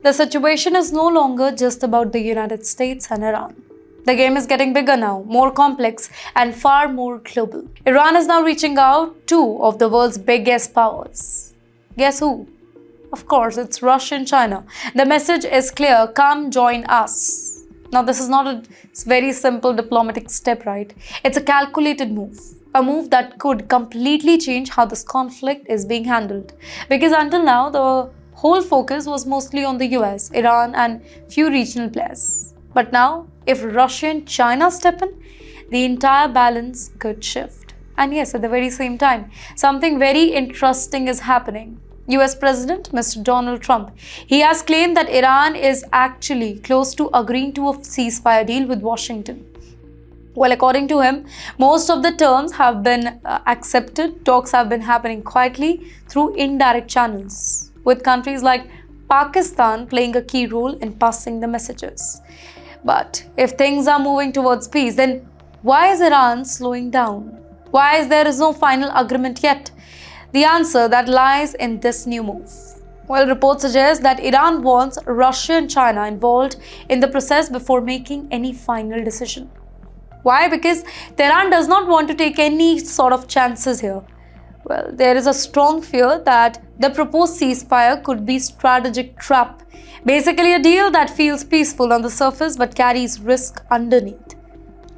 The situation is no longer just about the United States and Iran. The game is getting bigger now, more complex, and far more global. Iran is now reaching out two of the world's biggest powers. Guess who? Of course, it's Russia and China. The message is clear: come join us. Now, this is not a very simple diplomatic step, right? It's a calculated move. A move that could completely change how this conflict is being handled. Because until now, the whole focus was mostly on the US, Iran, and few regional players. But now, if Russia and China step in, the entire balance could shift. And yes, at the very same time, something very interesting is happening. US President Mr. Donald Trump, he has claimed that Iran is actually close to agreeing to a ceasefire deal with Washington. Well, according to him, most of the terms have been accepted. Talks have been happening quietly through indirect channels, with countries like Pakistan playing a key role in passing the messages. But if things are moving towards peace, then why is Iran slowing down? Why is there no final agreement yet? The answer that lies in this new move. Well, reports suggest that Iran wants Russia and China involved in the process before making any final decision. Why? Because Tehran does not want to take any sort of chances here. Well, there is a strong fear that the proposed ceasefire could be a strategic trap. Basically, a deal that feels peaceful on the surface but carries risk underneath.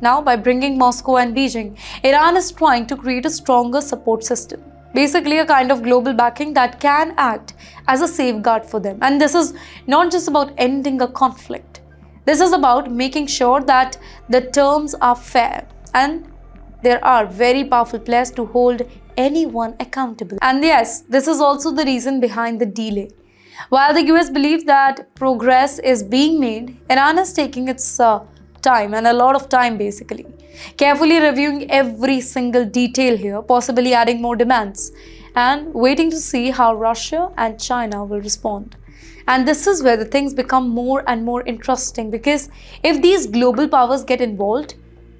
Now, by bringing Moscow and Beijing, Iran is trying to create a stronger support system. Basically, a kind of global backing that can act as a safeguard for them. And this is not just about ending a conflict. This is about making sure that the terms are fair and there are very powerful players to hold anyone accountable. And yes, this is also the reason behind the delay. While the US believes that progress is being made, Iran is taking its time, and a lot of time basically, carefully reviewing every single detail here, possibly adding more demands, and waiting to see how Russia and China will respond. And this is where the things become more and more interesting, because if these global powers get involved,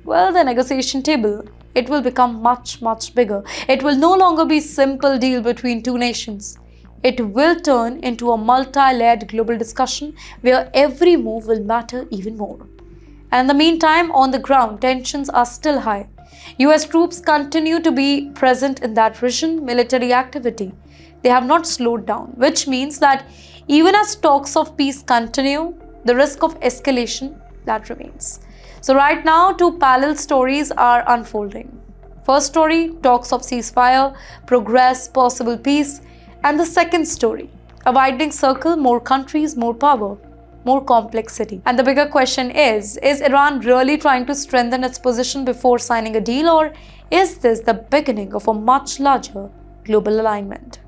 well, the negotiation table, it will become much, much bigger. It will no longer be a simple deal between two nations. It will turn into a multi-layered global discussion where every move will matter even more. And in the meantime, on the ground, tensions are still high. US troops continue to be present in that region. Military activity, they have not slowed down, which means that even as talks of peace continue, the risk of escalation, that remains. So right now, two parallel stories are unfolding. First story, talks of ceasefire, progress, possible peace. And the second story, a widening circle, more countries, more power, more complexity. And the bigger question is Iran really trying to strengthen its position before signing a deal, or is this the beginning of a much larger global alignment?